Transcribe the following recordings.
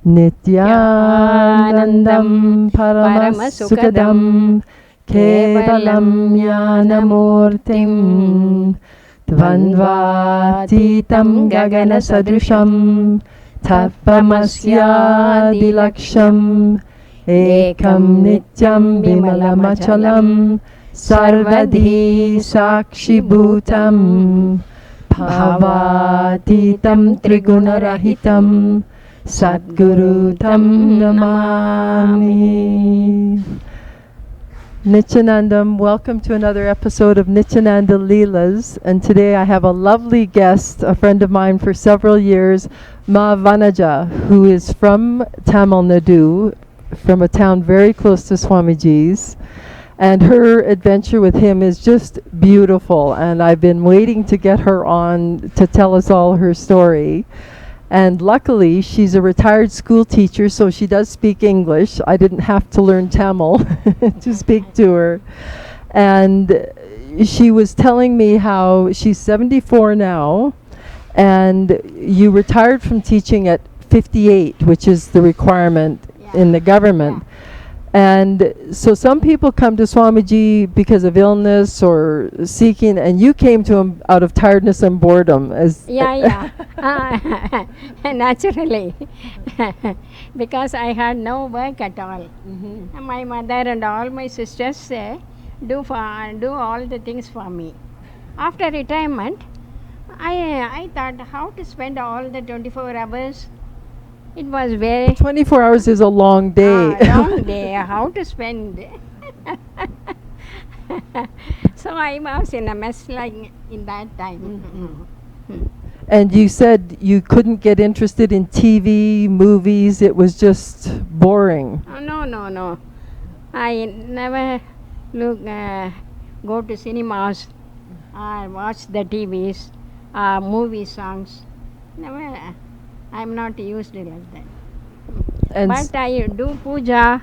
Nithyanandam Paramasukadam Kevalam Jnanamurtim Dvandvatitam Gagana Sadrisham Tapamasya Ekam Nityam Bimalamachalam Sarvadhi Sakshi Bhutam Bhavatitam Trigunarahitam Sadguru Tam Namami. Nithyanandam, welcome to another episode of Nithyananda Leelas. And today I have a lovely guest, a friend of mine for several years, Ma Vanaja, who is from Tamil Nadu, from a town very close to Swamiji's. And her adventure with him is just beautiful. And I've been waiting to get her on to tell us all her story. And luckily, she's a retired school teacher, so she does speak English. I didn't have to learn Tamil to speak to her. And she was telling me how she's 74 now, and you retired from teaching at 58, which is the requirement in the government. And so some people come to Swamiji because of illness or seeking, and you came to him out of tiredness and boredom. Naturally. Because I had no work at all. Mm-hmm. My mother and all my sisters do all the things for me. After retirement, I thought how to spend all the 24 hours. It was very... 24 hours is a long day. Long day. How to spend? So I was in a mess like in that time. Mm-hmm. And you said you couldn't get interested in TV, movies. It was just boring. No. I never go to cinemas or watch the TVs, movie songs. Never. I'm not used to like that. But I do puja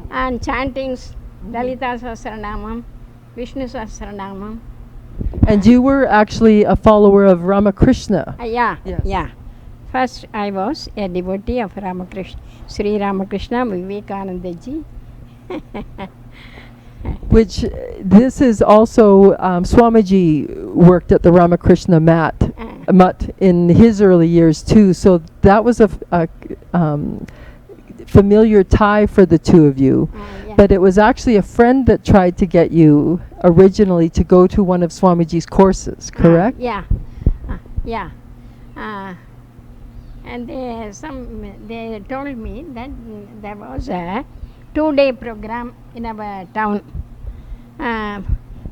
and chantings, Lalita Sahasranamam, Vishnu Sahasranamam. And you were actually a follower of Ramakrishna. Yeah. First I was a devotee of Ramakrishna, Sri Ramakrishna Vivekananda ji. Which this is also Swamiji worked at the Ramakrishna Mutt in his early years too. So that was a familiar tie for the two of you. But it was actually a friend that tried to get you originally to go to one of Swamiji's courses, correct? Yeah. And they told me that there was a 2-day program in our town.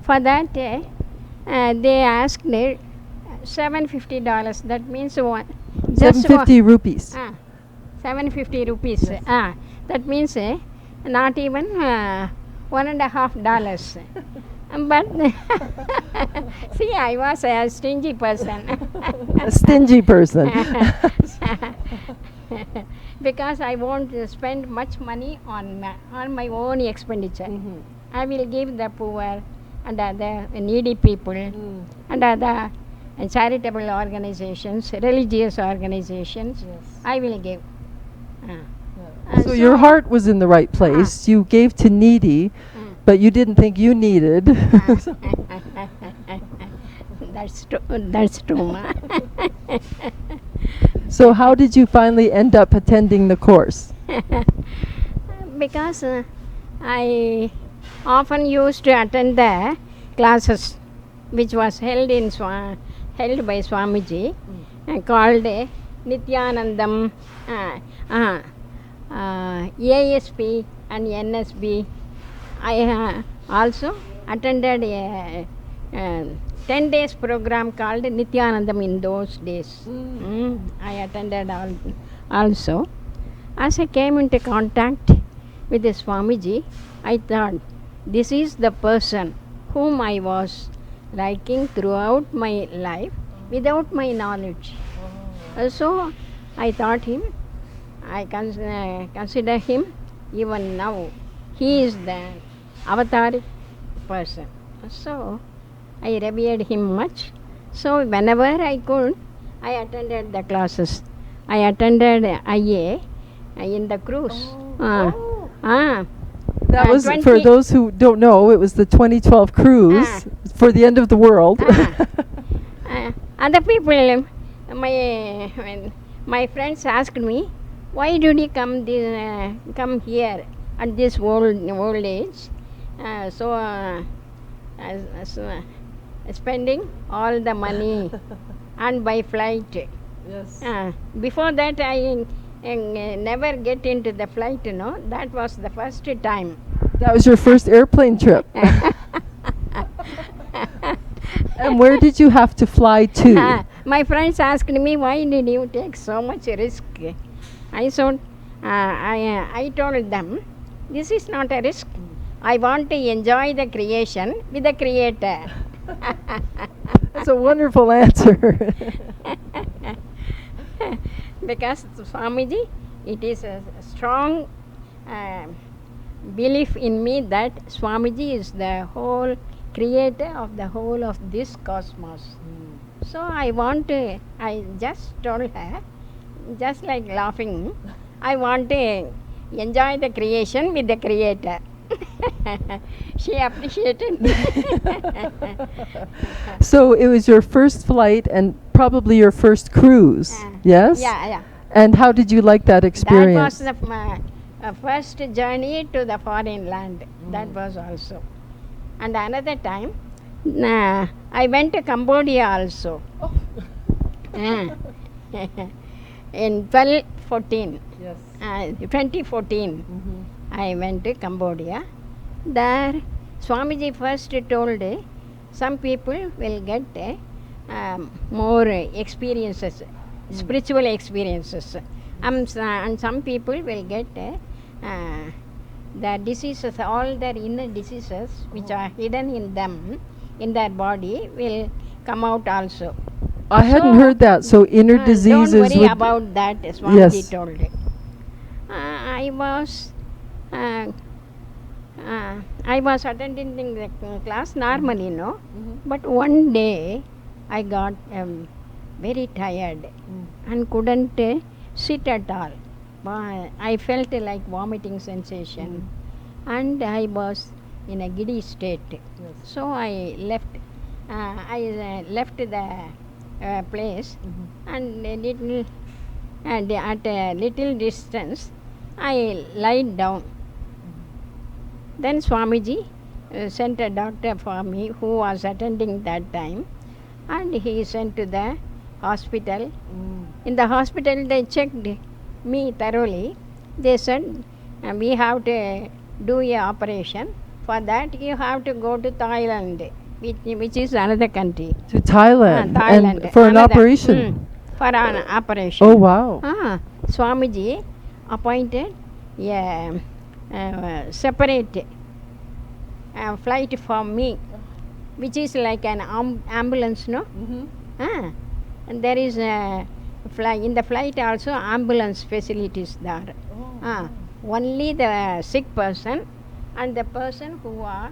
For that, they asked me $750. That means $750 rupees. $750 rupees. Yes. That means not even $1.50. But see, I was a stingy person. A stingy person. Because I won't spend much money on my own expenditure. Mm-hmm. I will give the poor and other needy people and other charitable organizations, religious organizations. Yes. I will give. So your heart was in the right place. You gave to needy, but you didn't think you needed. That's true. So how did you finally end up attending the course? Because I often used to attend the classes which was held by Swamiji, called Nithyanandam, ASP and NSB. I also attended a 10 days program called Nithyanandam in those days. I attended also. As I came into contact with the Swamiji, I thought this is the person whom I was liking throughout my life without my knowledge. So I thought him, I consider him even now. He is the Avatara person. So I revered him much. So whenever I could, I attended the classes. I attended IA in the cruise. Oh. That That was, for those who don't know, it was the 2012 cruise for the end of the world. Other people, my friends asked me, why did you come here at this old age? Spending all the money and by flight. Yes. Before that, I never get into the flight. That was the first time. That was your first airplane trip. And where did you have to fly to? My friends asked me, why did you take so much risk? I told them, this is not a risk. I want to enjoy the creation with the Creator. That's a wonderful answer. Because Swamiji, it is a strong belief in me that Swamiji is the whole creator of the whole of this cosmos. So I just told her, just like laughing, I want to enjoy the creation with the Creator. She appreciated me. So it was your first flight and probably your first cruise, yes? Yeah. And how did you like that experience? That was the first journey to the foreign land. That was also. And another time, I went to Cambodia also. In 2014. Yes. 2014, I went to Cambodia. There, Swamiji first told some people will get more experiences, spiritual experiences, and some people will get the diseases, all their inner diseases which are hidden in them, in their body, will come out also. I hadn't heard that. So inner diseases. Don't worry about that, Swamiji told. I was attending the class normally, but one day I got very tired and couldn't sit at all. I felt like vomiting sensation and I was in a giddy state. So I left. I left the place and at a little distance I lied down. Then Swamiji sent a doctor for me who was attending that time, and he sent to the hospital. In the hospital they checked me thoroughly. They said, we have to do a operation. For that you have to go to Thailand, which is another country. To Thailand, Thailand. And for an operation. For an operation. Oh wow! Swamiji appointed a separate flight for me, which is like an ambulance, no? And there is a in the flight also ambulance facilities there. Only the sick person and the person who are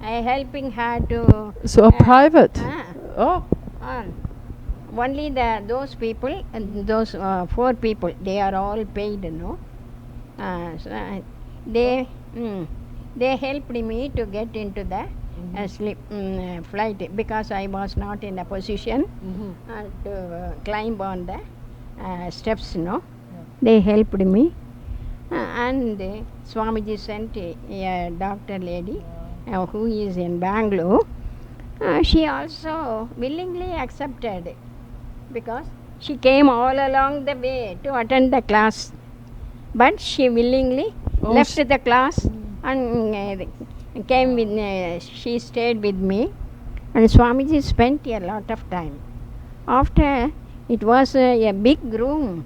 helping her to. So a private. Only those people and those 4 people, they are all paid, so they helped me to get into the flight because I was not in a position to climb on the steps, They helped me, and Swamiji sent a doctor lady who is in Bangalore. She also willingly accepted because she came all along the way to attend the class, but she willingly left the class and came with she stayed with me, and Swamiji spent a lot of time. After, it was a big room,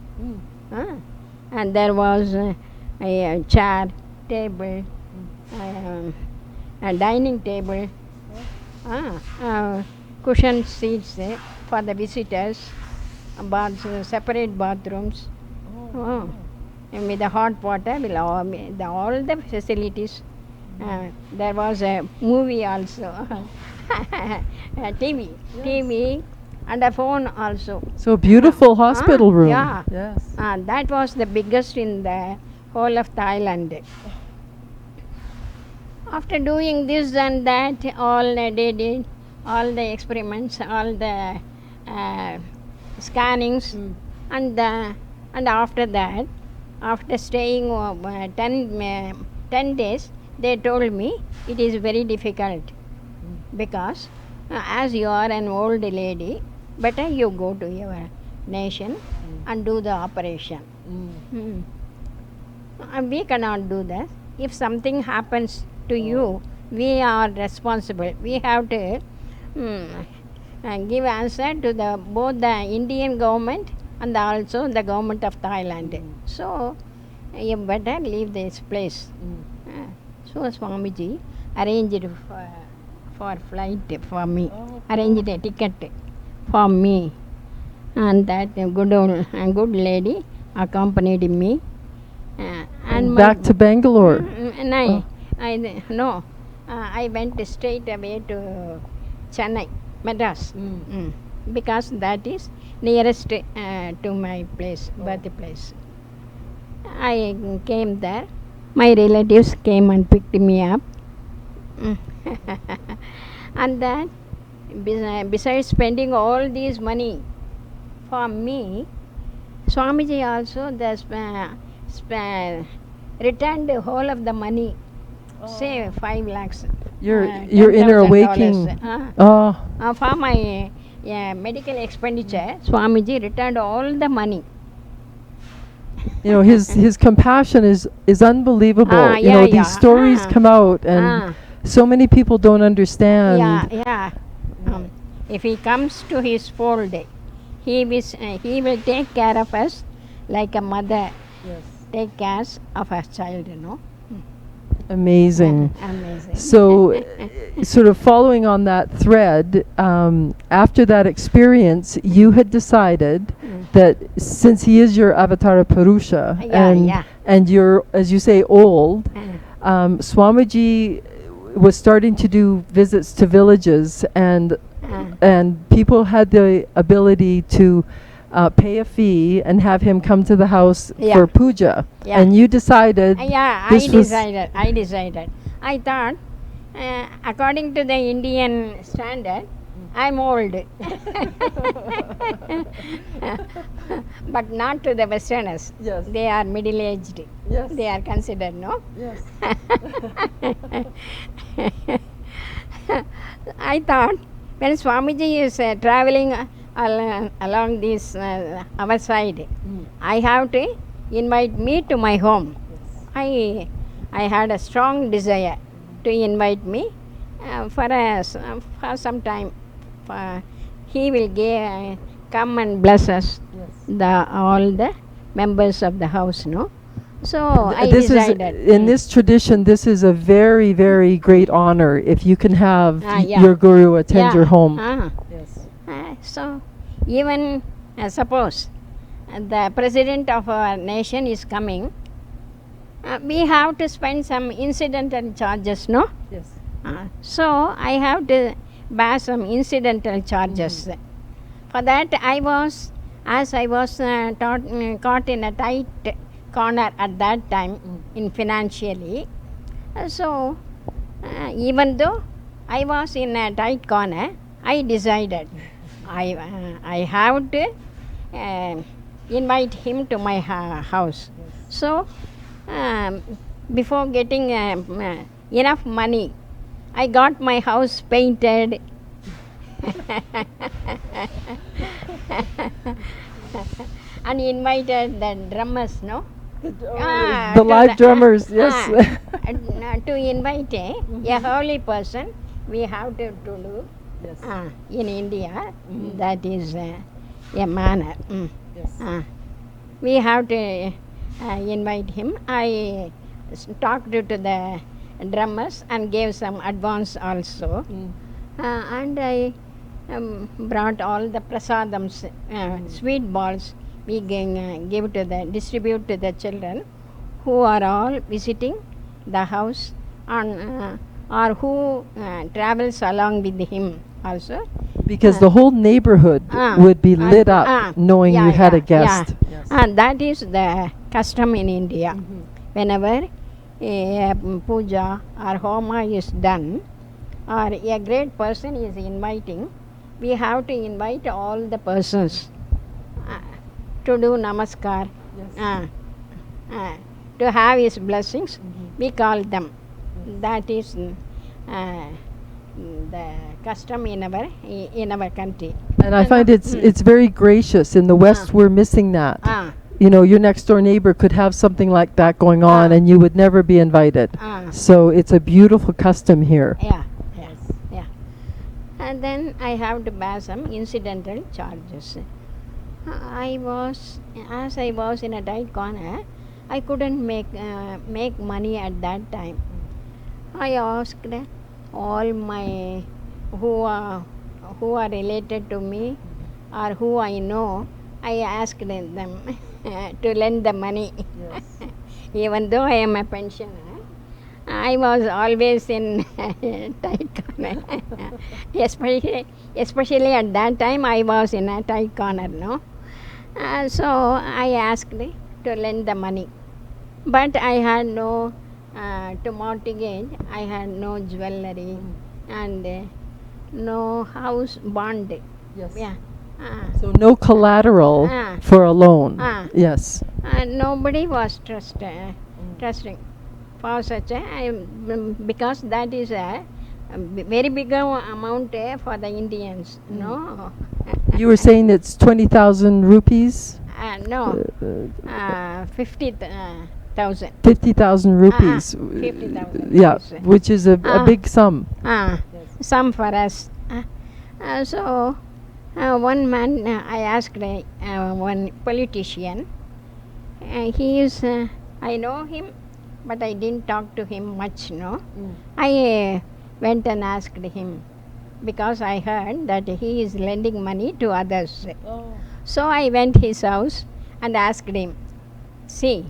and there was a chair, table, a dining table, cushion seats for the visitors, separate bathrooms, and with the hot water, with all the facilities. There was a movie also, TV, and a phone also. So beautiful hospital room. Yeah. Yes. That was the biggest in the whole of Thailand. After doing this and that, all they did, all the experiments, all the scannings, and after that, after staying 10 days, they told me it is very difficult because as you are an old lady, better you go to your nation and do the operation. We cannot do that. If something happens to you, we are responsible. We have to give answer to both the Indian government and also the government of Thailand. So you better leave this place. So Swamiji arranged for flight for me, arranged a ticket for me, and that good lady accompanied me. And Back to Bangalore. I went straight away to Chennai, Madras, because that is nearest to my place, birthplace. I came there. My relatives came and picked me up. And then, besides spending all this money for me, Swamiji also returned the whole of the money, say 5 lakhs. Your inner awakening. For my medical expenditure, Swamiji returned all the money. You know, his compassion is unbelievable. You know, these stories come out, and so many people don't understand. If he comes to his fold, he will take care of us like a mother take care of her child, you know. Amazing. Amazing. So, sort of following on that thread, after that experience, you had decided that since he is your Avatara Parusha, and you're, as you say, old, Swamiji was starting to do visits to villages, and people had the ability to pay a fee and have him come to the house for puja. And you decided. I decided. I thought, according to the Indian standard, I'm old. But not to the Westerners. Yes. They are middle-aged. Yes. They are considered, no? Yes. I thought when Swamiji is traveling along this our side, I have to invite me to my home. Yes. I had a strong desire to invite me for some time. He will come and bless us, all the members of the house, no? So I decided. In this tradition, this is a very, very great honor if you can have your guru attend your home. Yes. So even suppose the president of our nation is coming, we have to spend some incidental charges, no? Yes. So I have to bear some incidental charges. For that I was caught in a tight corner at that time in financially. So even though I was in a tight corner, I decided I have to invite him to my house. So before getting enough money, I got my house painted. And invited the drummers, no? The live drummers, yes. To invite a holy person, we have to do in India. That is a manner. Yes. We have to invite him. I talked to the drummers and gave some advance also. And I brought all the prasadams, sweet balls. We distribute to the children who are all visiting the house or who travels along with him also. Because the whole neighborhood would be lit up knowing you had a guest. Yes. And that is the custom in India. Whenever a puja or homa is done, or a great person is inviting, we have to invite all the persons to do namaskar, to have his blessings. We call them. That is the custom in our country. And I find it's very gracious. In the West, we're missing that. You know, your next door neighbor could have something like that going on, and you would never be invited. So it's a beautiful custom here. Yeah. And then I have to bear some incidental charges. As I was in a tight corner, I couldn't make money at that time. I asked all my who are related to me or who I know. I asked them to lend the money. Even though I am a pensioner, I was always in tight corner. especially at that time, I was in a tight corner, no? So I asked to lend the money. But I had no, to mortgage, I had no jewelry and no house bond. Yes. Yeah. So no collateral for a loan. Yes. Nobody was trusting for such because that is a very big amount for the Indians. No. You were saying it's 20,000 rupees? No. 50,000. 50,000 rupees. 50,000. Yeah, which is a big sum. Some for us. So one man, I asked one politician. He is, I know him, but I didn't talk to him much, no. I went and asked him because I heard that he is lending money to others. So I went his house and asked him, see,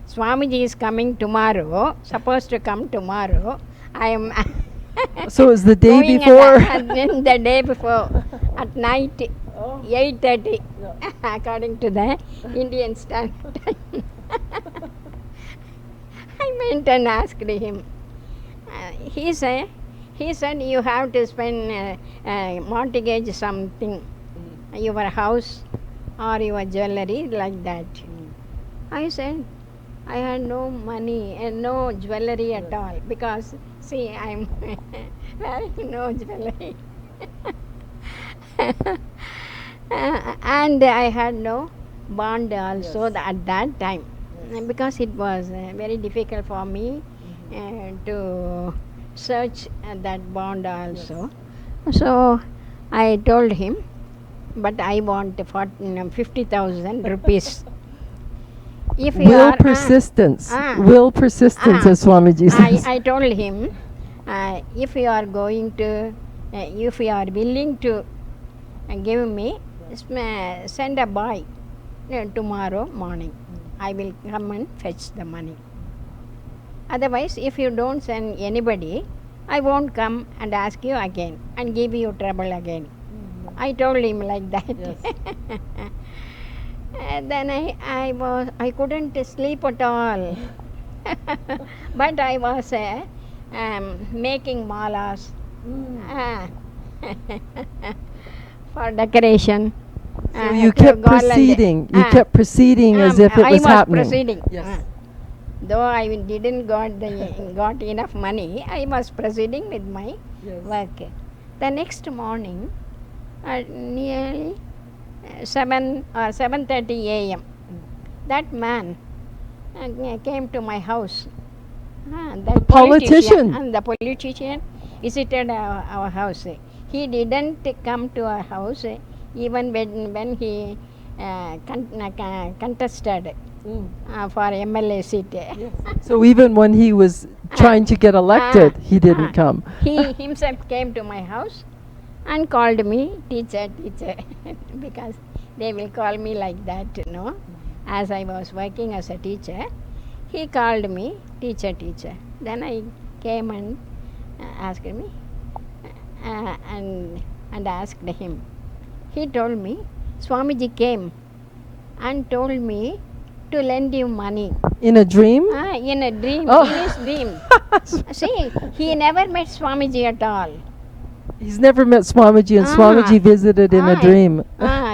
Swamiji is coming tomorrow, supposed to come tomorrow. I am so it was the day before? The day before, at night, 8:30, according to the Indian Standard Time. I went and asked him. He said you have to spend mortgage something, your house or your jewelry, like that. I said I had no money and no jewelry at all because see, I'm wearing no jewelry. And I had no bond also at that time because it was very difficult for me to search that bond also. So I told him, but I want 50,000 rupees. If you will are, persistence, will persistence, as Swamiji says. I told him, if you are going to, if you are willing to give me, send a boy tomorrow morning. I will come and fetch the money. Otherwise, if you don't send anybody, I won't come and ask you again and give you trouble again. I told him like that. And then I couldn't sleep at all. But I was making malas for decoration. So you kept proceeding. You kept proceeding as if it was happening. I was proceeding. Yes. Though I didn't got enough money, I was proceeding with my work. The next morning, at nearly 7 or 7:30 a.m., that man came to my house. The politician visited our house. He didn't come to our house even when he contested for MLA seat. So even when he was trying to get elected, he didn't come. He himself came to my house and called me teacher, because they will call me like that, as I was working as a teacher. He called me teacher. Then I came and asked me, and and asked him. He told me, Swamiji came and told me to lend you money. In a dream? In a dream, Oh. in his dream. See, he never met Swamiji at all. He's never met Swamiji, and Ah. Swamiji visited in a dream.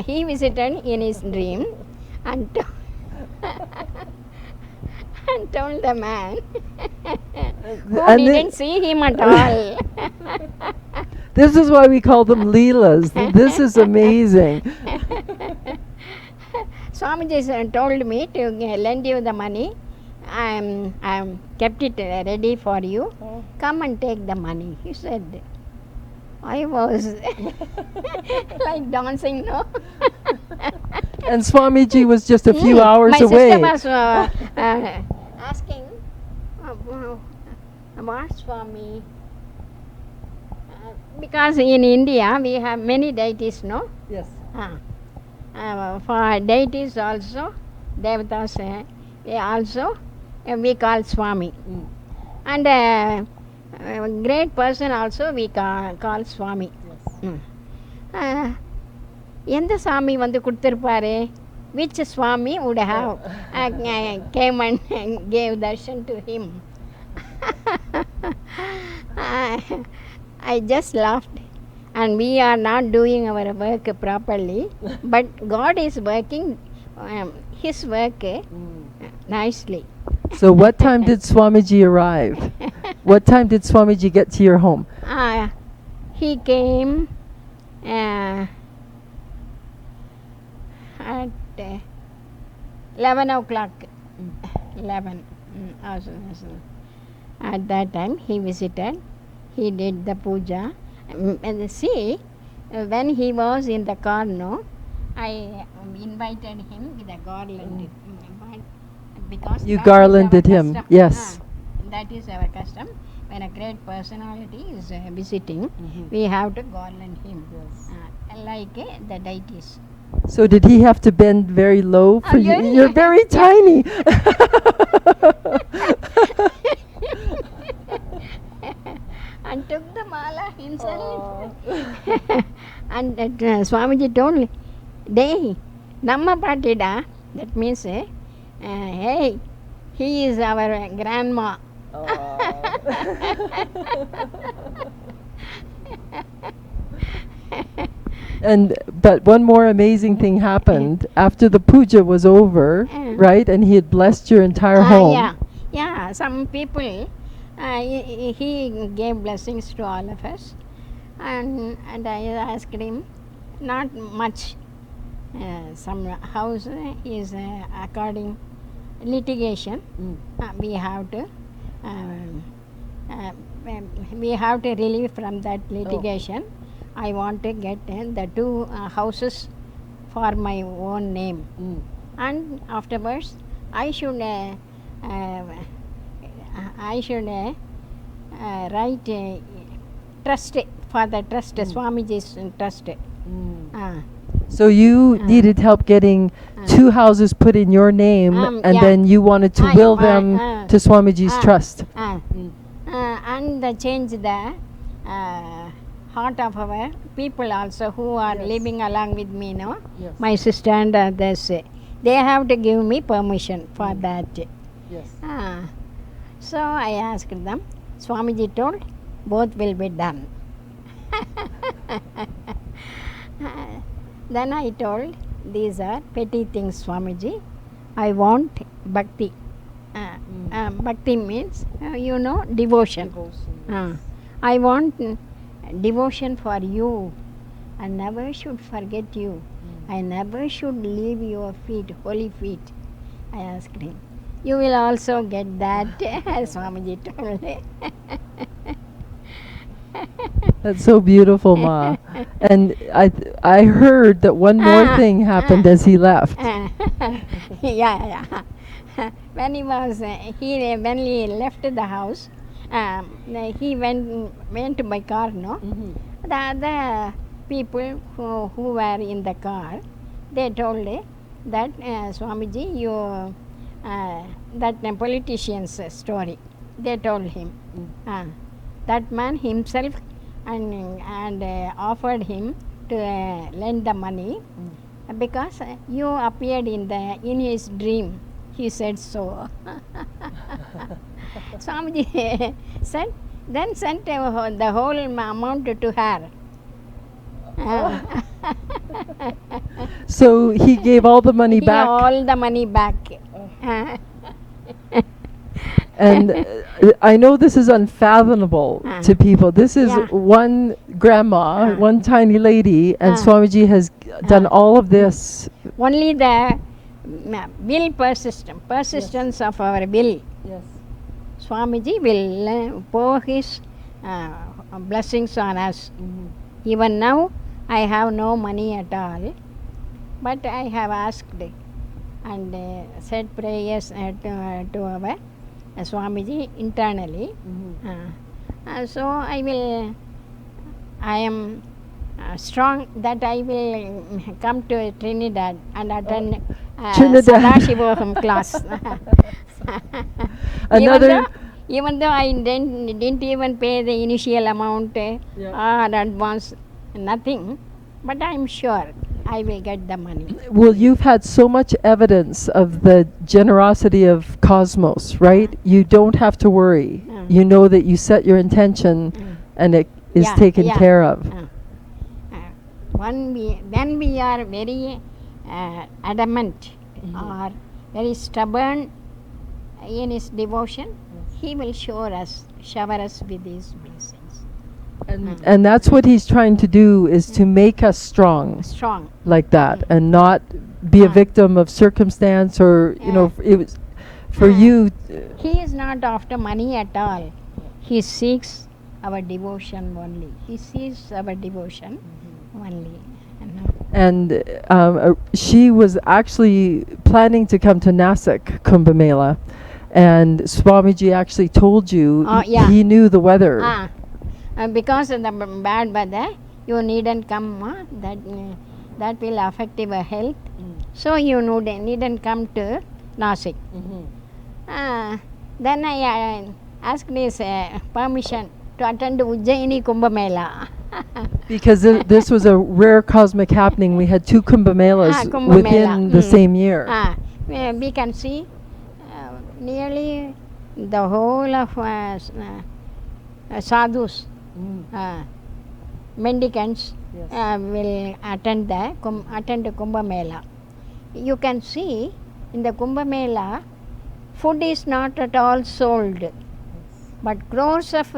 He visited in his dream and, and told the man who And didn't see him at all. This is why we call them Leelas. This is amazing. Swamiji told me to lend you the money. I'm kept it ready for you. Come and take the money. He said. I was like dancing, no? And Swamiji was just a few hours My away. My sister was asking, what Swami? Because in India we have many deities, no? Yes. For deities also, devatas, we call Swami. And great person also we call Swami. எந்த சாமி வந்து கொடுத்துருப்பாரு? Which Swami would have came and gave darshan to him? I just laughed. And we are not doing our work properly, but God is working His work nicely. So what time did Swamiji arrive? What time did Swamiji get to your home? He came at 11 o'clock. 11. At that time he visited. He did the puja. And see, when he was in the car, no, I invited him with a garland. Because You that garlanded is our him, custom. yes. That is our custom. When a great personality is visiting, we have to garland him, like the deities. So did he have to bend very low for you? yeah. You're very tiny. And took the mala himself. And Swamiji told, "Dey, Namma Patida," that means, hey, he is our grandma. But one more amazing thing happened after the puja was over, right? And he had blessed your entire home. Yeah. Some people, he gave blessings to all of us, and I asked him, not much. Some house is according litigation. We have to relieve from that litigation. I want to get the 2 houses for my own name, and afterwards I should write trust for the trust, Swamiji's trust. So you needed help getting 2 houses put in your name, and then you wanted to will them to Swamiji's trust. And change the heart of our people also who are living along with me, no? Yes. My sister and others. They have to give me permission for that. Yes. So I asked them. Swamiji told, both will be done. Then I told, these are petty things, Swamiji. I want bhakti. Bhakti means, devotion. I want devotion for you. I never should forget you. I never should leave your feet, holy feet. I asked him. You will also get that, Swamiji told. That's so beautiful, Ma. And I heard that one more thing happened as he left. Yeah. When he left the house, he went by car, no? The other people who were in the car, they told that Swamiji, that politician's story. They told him. That man himself and offered him to lend the money because you appeared in his dream. He said so. Swamiji said, then sent the whole amount to her. So he gave all the money back. All the money back. And I know this is unfathomable to people. This is Yeah. one grandma, one tiny lady, and Swamiji has done all of this. Only the will persistence of our will. Yes. Swamiji will pour his blessings on us. Even now, I have no money at all, but I have asked and said prayers to our Swamiji internally. So I am strong that I will come to Trinidad and attend Trinidad. Sadashivoham class. Even though I didn't even pay the initial amount or advance, nothing, but I'm sure I will get the money. Well, you've had so much evidence of the generosity of Cosmos, right? You don't have to worry. You know that you set your intention and it is taken care of. Then we are very adamant or very stubborn in his devotion. He will shower us with his blessings. And that's what he's trying to do, is to make us strong like that, and not be a victim of circumstance or, you know, it was for you. He is not after money at all. He seeks our devotion only. He sees our devotion only. And she was actually planning to come to Nasik Kumbh Mela, and Swamiji actually told you he knew the weather. Because of the bad weather, you needn't come. That will affect your health. So you needn't come to Nasik. Then I asked his permission to attend Ujjaini Kumbh Mela. Because this was a rare cosmic happening. We had two Kumbh Melas within the same year. We can see nearly the whole of sadhus, mendicants will attend Kumbh Mela. You can see in the Kumbh Mela, food is not at all sold, but crores of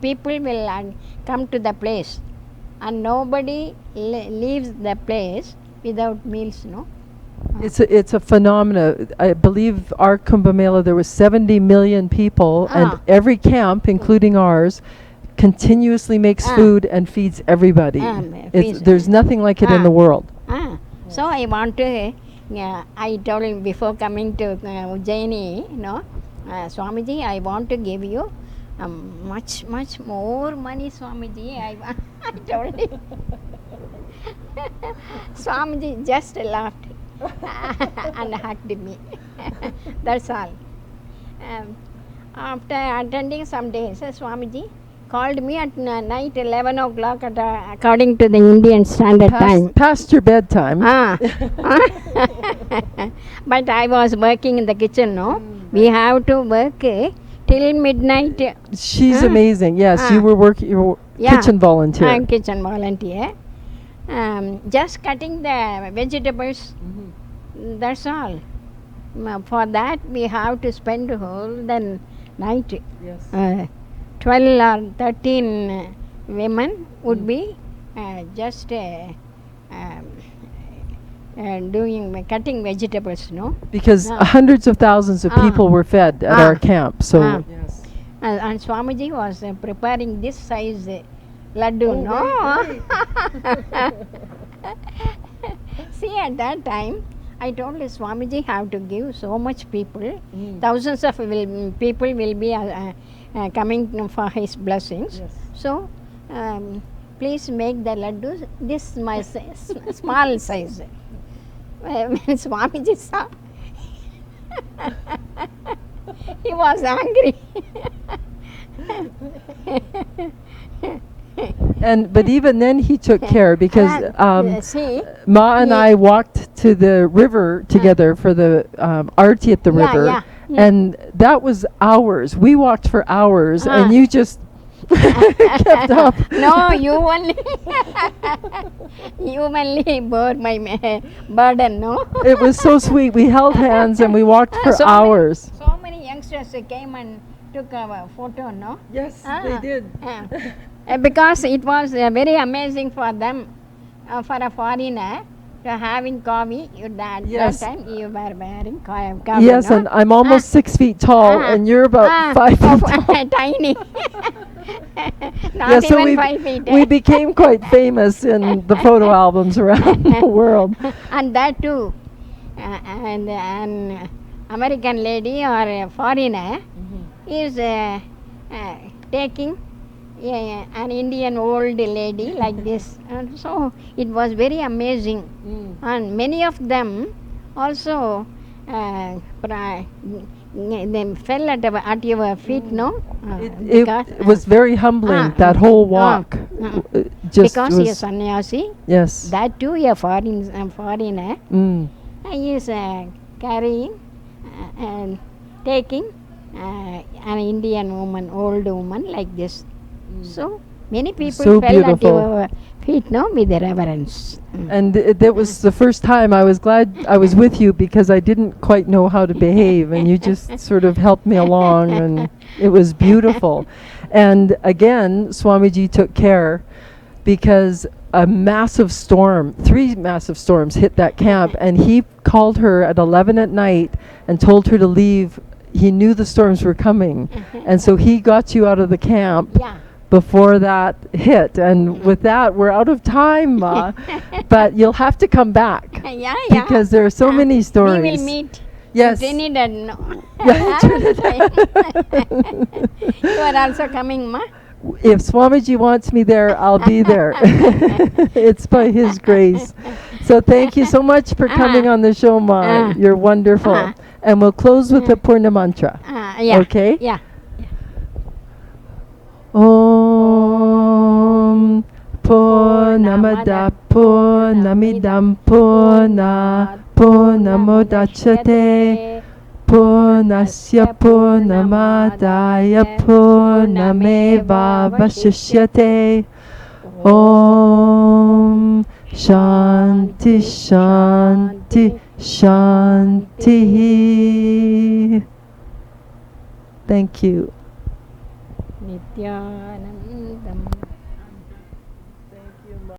people will come to the place, and nobody leaves the place without meals. No. It's a phenomena. I believe our Kumbh Mela, there was 70 million people, and every camp, including ours, continuously makes food and feeds everybody. There's nothing like it in the world. So I want to, I told him before coming to Ujjaini, Swamiji, I want to give you much more money, Swamiji. I told him. Swamiji just laughed and hugged me. That's all. After attending some days, Swamiji called me at night 11 o'clock according to the Indian Standard Time. Past your bedtime. But I was working in the kitchen, no? We have to work till midnight. She's amazing. Yes, you were working. You were kitchen volunteer. I'm kitchen volunteer. Just cutting the vegetables. That's all. For that we have to spend the whole the night. Yes. 12 or 13 women would be just cutting vegetables, no? Because hundreds of thousands of people were fed at our camp. So and Swamiji was preparing this size laddu, no? See, at that time I told Swamiji have to give so much people, thousands of people will be coming for his blessings. So please make the laddus this my small size. When Swamiji saw, he was angry. But even then he took care because see, Ma and he- I walked to the river together for the arti at the Yeah, river, yeah, yeah. and that was hours. We walked for hours, and you just kept up. No, you only you only bore my burden, no? It was so sweet. We held hands and we walked for So hours. So many youngsters came and took a photo, no? Yes, Ah. they did. Because it was very amazing for them, for a foreigner, to having kavi. Yes. That time you were wearing kavi. Yes, no? and I'm almost 6 feet tall, and you're about 5 feet tall. Tiny. Not Yeah, so even 5 feet. we became quite famous in the photo albums around the world. And that too, and an American lady or a foreigner is taking an Indian old lady like this, and so it was very amazing. And many of them also they fell at your feet, no? It was very humbling, that whole walk. Just because he is was, sannyasi, yes. that too a foreigner, Mm. he is carrying and taking an Indian woman, old woman like this. So many people So fell beautiful. at your feet, no, with the reverence. And that was the first time. I was glad I was with you because I didn't quite know how to behave, and you just sort of helped me along, and it was beautiful. And again, Swamiji took care because a massive storm, 3 massive storms hit that camp, and he called her at 11 at night and told her to leave. He knew the storms were coming, and so he got you out of the camp Yeah. before that hit. And with that, we're out of time, Ma, but you'll have to come back Yeah. because there are so many stories. We will meet. Yes. Trinidad, no. Yeah, Trinidad. You are also coming, ma? If Swamiji wants me there, I'll be there. It's by his grace. So thank you so much for coming on the show, Ma. You're wonderful. And we'll close with the Purna mantra. Yeah. Okay? Yeah. Om Purnamada Purnamidam Purna Purnamodachyate Purnasya Purnamadaya Purnameva Vashishyate. Om Shanti Shanti Shanti. Thank you. Nithyananda.